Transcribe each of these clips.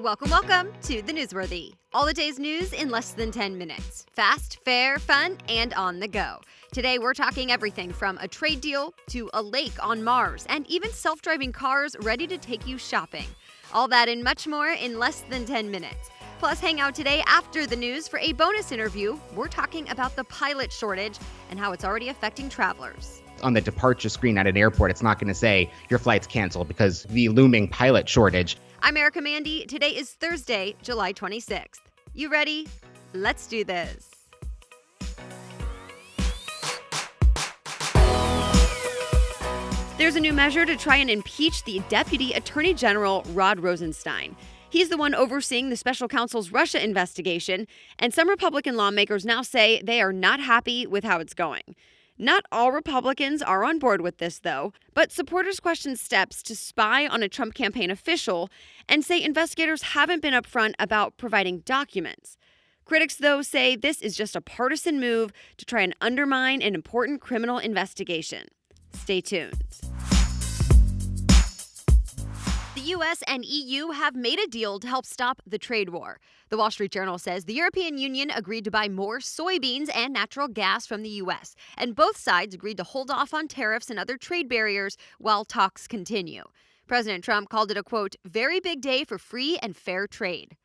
Welcome to The Newsworthy. All the day's news in less than 10 minutes. Fast, fair, fun, and on the go. Today we're talking everything from a trade deal to a lake on Mars and even self-driving cars ready to take you shopping. All that and much more in less than 10 minutes. Plus, hang out today after the news for a bonus interview. We're talking about the pilot shortage and how it's already affecting travelers. On the departure screen at an airport, it's not going to say your flight's canceled because the looming pilot shortage. I'm Erica Mandy. Today is Thursday, July 26th. You ready? Let's do this. There's a new measure to try and impeach the Deputy Attorney General, Rod Rosenstein. He's the one overseeing the special counsel's Russia investigation, and some Republican lawmakers now say they are not happy with how it's going. Not all Republicans are on board with this, though, but supporters question steps to spy on a Trump campaign official and say investigators haven't been upfront about providing documents. Critics, though, say this is just a partisan move to try and undermine an important criminal investigation. Stay tuned. The U.S. and EU have made a deal to help stop the trade war. The Wall Street Journal says the European Union agreed to buy more soybeans and natural gas from the U.S., and both sides agreed to hold off on tariffs and other trade barriers while talks continue. President Trump called it a, quote, very big day for free and fair trade.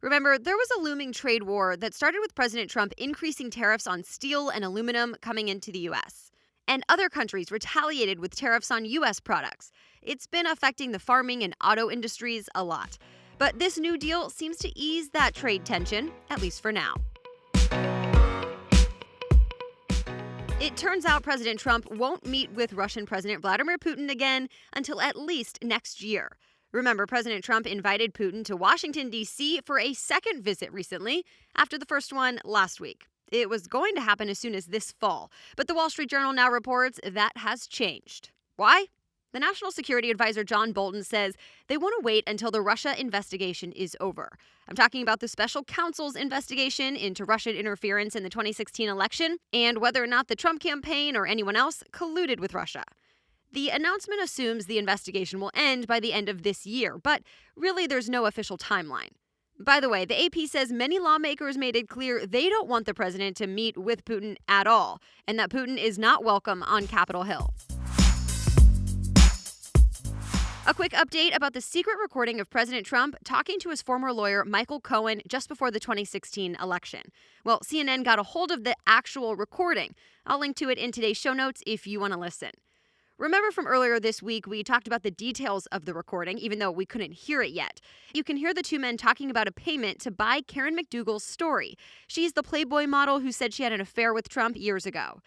Remember, there was a looming trade war that started with President Trump increasing tariffs on steel and aluminum coming into the U.S., and other countries retaliated with tariffs on U.S. products. It's been affecting the farming and auto industries a lot. But this new deal seems to ease that trade tension, at least for now. It turns out President Trump won't meet with Russian President Vladimir Putin again until at least next year. Remember, President Trump invited Putin to Washington, D.C. for a second visit recently, after the first one last week. It was going to happen as soon as this fall, but the Wall Street Journal now reports that has changed. Why? The National Security Advisor John Bolton says they want to wait until the Russia investigation is over. I'm talking about the special counsel's investigation into Russian interference in the 2016 election and whether or not the Trump campaign or anyone else colluded with Russia. The announcement assumes the investigation will end by the end of this year, but really there's no official timeline. By the way, the AP says many lawmakers made it clear they don't want the president to meet with Putin at all, and that Putin is not welcome on Capitol Hill. A quick update about the secret recording of President Trump talking to his former lawyer, Michael Cohen, just before the 2016 election. Well, CNN got a hold of the actual recording. I'll link to it in today's show notes if you want to listen. Remember from earlier this week, we talked about the details of the recording, even though we couldn't hear it yet. You can hear the two men talking about a payment to buy Karen McDougal's story. She's the Playboy model who said she had an affair with Trump years ago.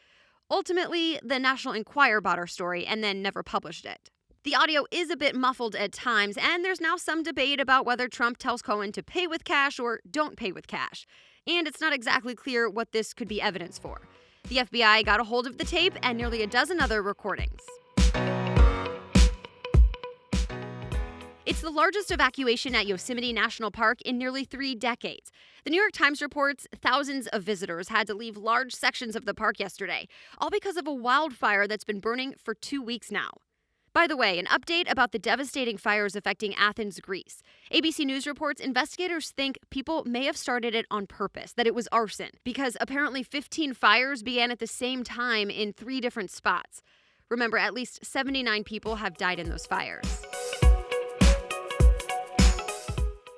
Ultimately, the National Enquirer bought her story and then never published it. The audio is a bit muffled at times, and there's now some debate about whether Trump tells Cohen to pay with cash or don't pay with cash. And it's not exactly clear what this could be evidence for. The FBI got a hold of the tape and nearly a dozen other recordings. It's the largest evacuation at Yosemite National Park in nearly 3 decades. The New York Times reports thousands of visitors had to leave large sections of the park yesterday, all because of a wildfire that's been burning for 2 weeks now. By the way, an update about the devastating fires affecting Athens, Greece. ABC News reports investigators think people may have started it on purpose, that it was arson, because apparently 15 fires began at the same time in 3 different spots. Remember, at least 79 people have died in those fires.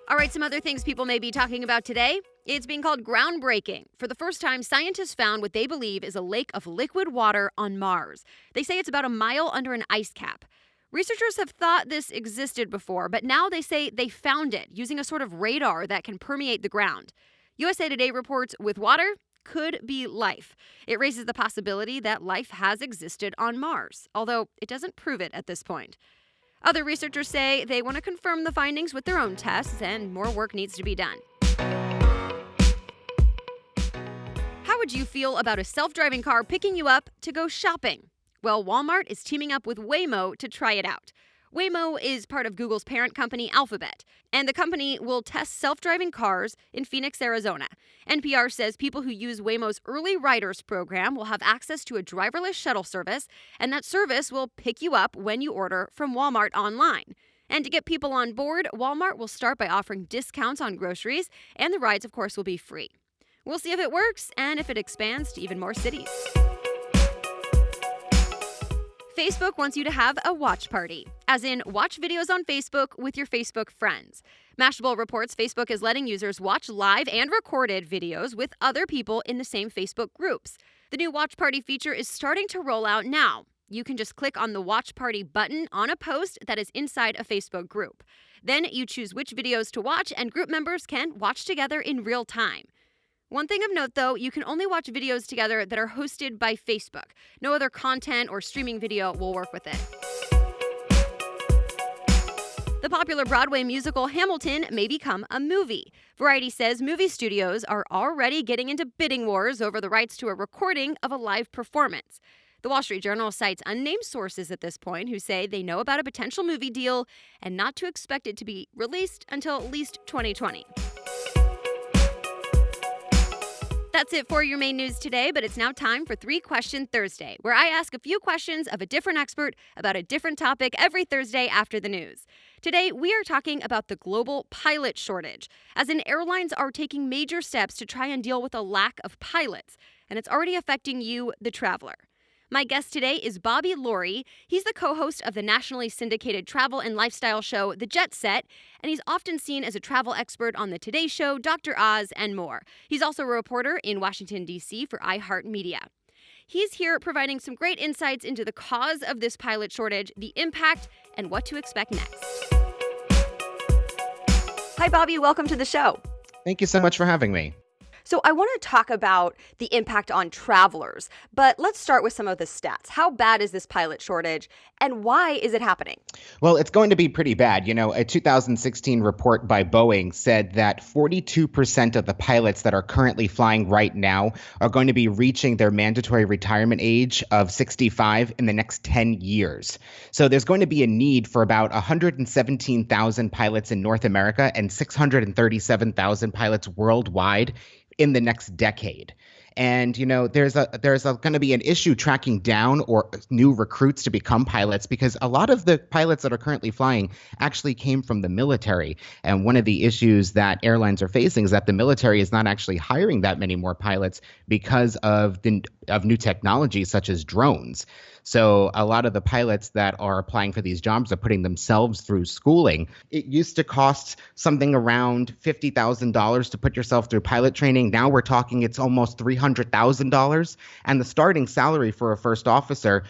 All right, some other things people may be talking about today. It's being called groundbreaking. For the first time, scientists found what they believe is a lake of liquid water on Mars. They say it's about a mile under an ice cap. Researchers have thought this existed before, but now they say they found it using a sort of radar that can permeate the ground. USA Today reports with water could be life. It raises the possibility that life has existed on Mars, although it doesn't prove it at this point. Other researchers say they want to confirm the findings with their own tests, and more work needs to be done. How would you feel about a self-driving car picking you up to go shopping? Well, Walmart is teaming up with Waymo to try it out. Waymo is part of Google's parent company, Alphabet, and the company will test self-driving cars in Phoenix, Arizona. NPR says people who use Waymo's Early Riders program will have access to a driverless shuttle service, and that service will pick you up when you order from Walmart online. And to get people on board, Walmart will start by offering discounts on groceries, and the rides, of course, will be free. We'll see if it works and if it expands to even more cities. Facebook wants you to have a watch party, as in watch videos on Facebook with your Facebook friends. Mashable reports Facebook is letting users watch live and recorded videos with other people in the same Facebook groups. The new watch party feature is starting to roll out now. You can just click on the watch party button on a post that is inside a Facebook group. Then you choose which videos to watch, and group members can watch together in real time. One thing of note, though, you can only watch videos together that are hosted by Facebook. No other content or streaming video will work with it. The popular Broadway musical Hamilton may become a movie. Variety says movie studios are already getting into bidding wars over the rights to a recording of a live performance. The Wall Street Journal cites unnamed sources at this point who say they know about a potential movie deal and not to expect it to be released until at least 2020. That's it for your main news today, but it's now time for 3 Question Thursday, where I ask a few questions of a different expert about a different topic every Thursday after the news. Today, we are talking about the global pilot shortage, as in airlines are taking major steps to try and deal with a lack of pilots, and it's already affecting you, the traveler. My guest today is Bobby Laurie. He's the co-host of the nationally syndicated travel and lifestyle show, The Jet Set, and he's often seen as a travel expert on The Today Show, Dr. Oz, and more. He's also a reporter in Washington, D.C. for iHeartMedia. He's here providing some great insights into the cause of this pilot shortage, the impact, and what to expect next. Hi, Bobby. Welcome to the show. Thank you so much for having me. So I want to talk about the impact on travelers, but let's start with some of the stats. How bad is this pilot shortage, and why is it happening? Well, it's going to be pretty bad. You know, a 2016 report by Boeing said that 42% of the pilots that are currently flying right now are going to be reaching their mandatory retirement age of 65 in the next 10 years. So there's going to be a need for about 117,000 pilots in North America and 637,000 pilots worldwide in the next decade. And, you know, there's going to be an issue tracking down or new recruits to become pilots, because a lot of the pilots that are currently flying actually came from the military. And one of the issues that airlines are facing is that the military is not actually hiring that many more pilots because of new technology such as drones. So a lot of the pilots that are applying for these jobs are putting themselves through schooling. It used to cost something around $50,000 to put yourself through pilot training. Now we're talking it's almost $300,000. And the starting salary for a first officer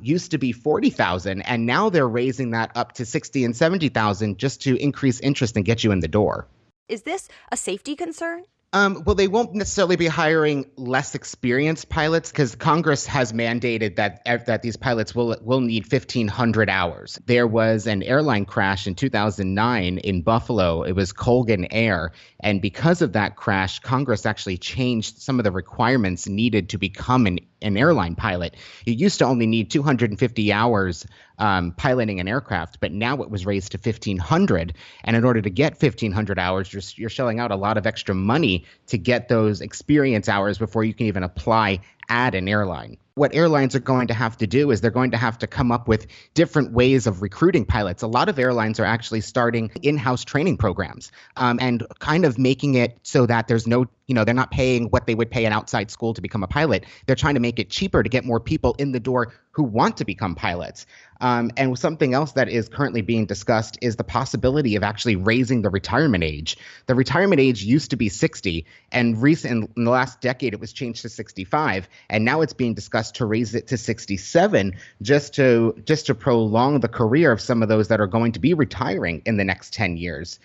used to be $40,000. And now they're raising that up to $60,000 and $70,000 just to increase interest and get you in the door. Is this a safety concern? Well, they won't necessarily be hiring less experienced pilots, because Congress has mandated that these pilots will need 1,500 hours. There was an airline crash in 2009 in Buffalo. It was Colgan Air. And because of that crash, Congress actually changed some of the requirements needed to become an airline pilot. You used to only need 250 hours piloting an aircraft, but now it was raised to 1,500. And in order to get 1,500 hours, you're shelling out a lot of extra money to get those experience hours before you can even apply at an airline. What airlines are going to have to do is they're going to have to come up with different ways of recruiting pilots. A lot of airlines are actually starting in-house training programs and kind of making it so that there's no, they're not paying what they would pay an outside school to become a pilot. They're trying to make it cheaper to get more people in the door who want to become pilots. And something else that is currently being discussed is the possibility of actually raising the retirement age. The retirement age used to be 60, and in the last decade it was changed to 65, and now it's being discussed to raise it to 67 just to prolong the career of some of those that are going to be retiring in the next 10 years.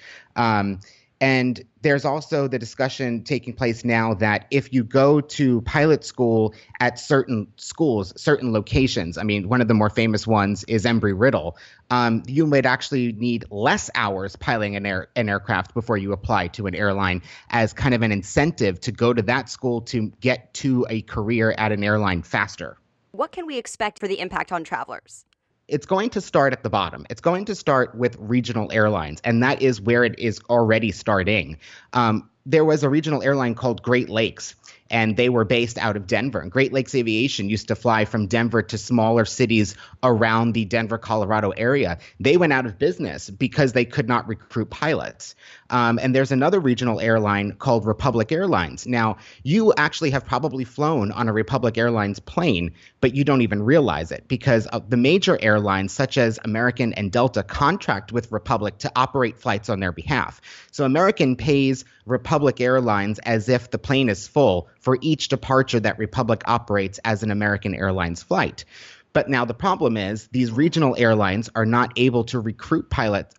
And there's also the discussion taking place now that if you go to pilot school at certain schools, certain locations, I mean, one of the more famous ones is Embry-Riddle, you might actually need less hours piloting an aircraft before you apply to an airline, as kind of an incentive to go to that school to get to a career at an airline faster. What can we expect for the impact on travelers? It's going to start at the bottom. It's going to start with regional airlines, and that is where it is already starting. There was a regional airline called Great Lakes, and they were based out of Denver. And Great Lakes Aviation used to fly from Denver to smaller cities around the Denver, Colorado area. They went out of business because they could not recruit pilots. And there's another regional airline called Republic Airlines. Now, you actually have probably flown on a Republic Airlines plane, but you don't even realize it because the major airlines such as American and Delta contract with Republic to operate flights on their behalf. So American pays Republic Airlines as if the plane is full for each departure that Republic operates as an American Airlines flight. But now the problem is these regional airlines are not able to recruit pilots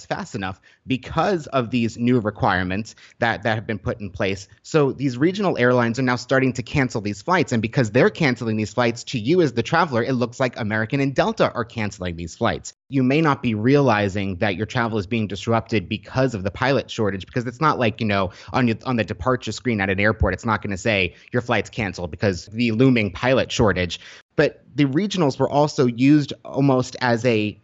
fast enough because of these new requirements that have been put in place. So these regional airlines are now starting to cancel these flights. And because they're canceling these flights, to you as the traveler, it looks like American and Delta are canceling these flights. You may not be realizing that your travel is being disrupted because of the pilot shortage, because it's not like, on the departure screen at an airport, it's not going to say your flight's canceled because the looming pilot shortage. But the regionals were also used almost as a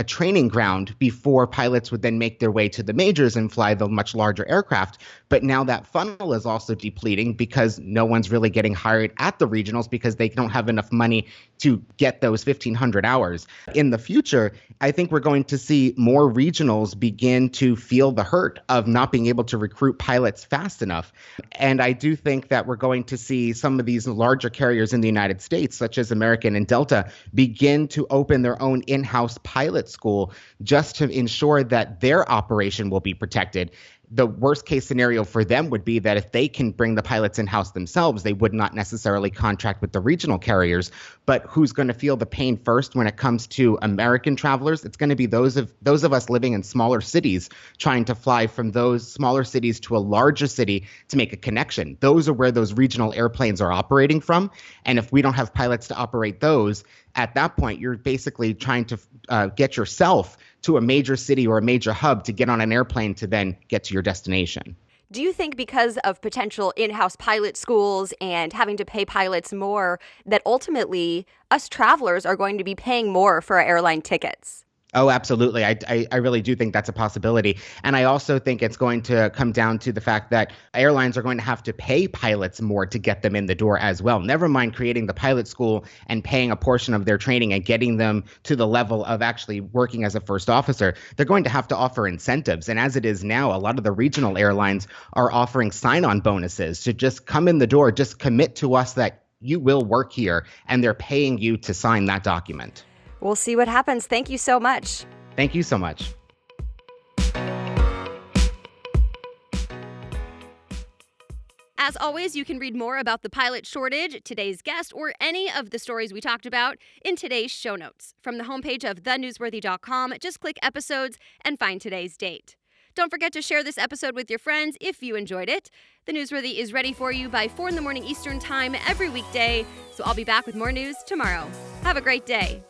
training ground before pilots would then make their way to the majors and fly the much larger aircraft. But now that funnel is also depleting because no one's really getting hired at the regionals because they don't have enough money to get those 1,500 hours. In the future, I think we're going to see more regionals begin to feel the hurt of not being able to recruit pilots fast enough. And I do think that we're going to see some of these larger carriers in the United States, such as American and Delta, begin to open their own in-house pilot school just to ensure that their operation will be protected. The worst case scenario for them would be that if they can bring the pilots in-house themselves, they would not necessarily contract with the regional carriers. But who's going to feel the pain first when it comes to American travelers? It's going to be those of us living in smaller cities trying to fly from those smaller cities to a larger city to make a connection. Those are where those regional airplanes are operating from. And if we don't have pilots to operate those, at that point, you're basically trying to get yourself to a major city or a major hub to get on an airplane to then get to your destination. Do you think because of potential in-house pilot schools and having to pay pilots more, that ultimately us travelers are going to be paying more for our airline tickets? Oh, absolutely. I really do think that's a possibility. And I also think it's going to come down to the fact that airlines are going to have to pay pilots more to get them in the door as well. Never mind creating the pilot school and paying a portion of their training and getting them to the level of actually working as a first officer. They're going to have to offer incentives. And as it is now, a lot of the regional airlines are offering sign-on bonuses to just come in the door, just commit to us that you will work here, and they're paying you to sign that document. We'll see what happens. Thank you so much. Thank you so much. As always, you can read more about the pilot shortage, today's guest, or any of the stories we talked about in today's show notes. From the homepage of thenewsworthy.com, just click episodes and find today's date. Don't forget to share this episode with your friends if you enjoyed it. The Newsworthy is ready for you by 4 in the morning Eastern Time every weekday, so I'll be back with more news tomorrow. Have a great day.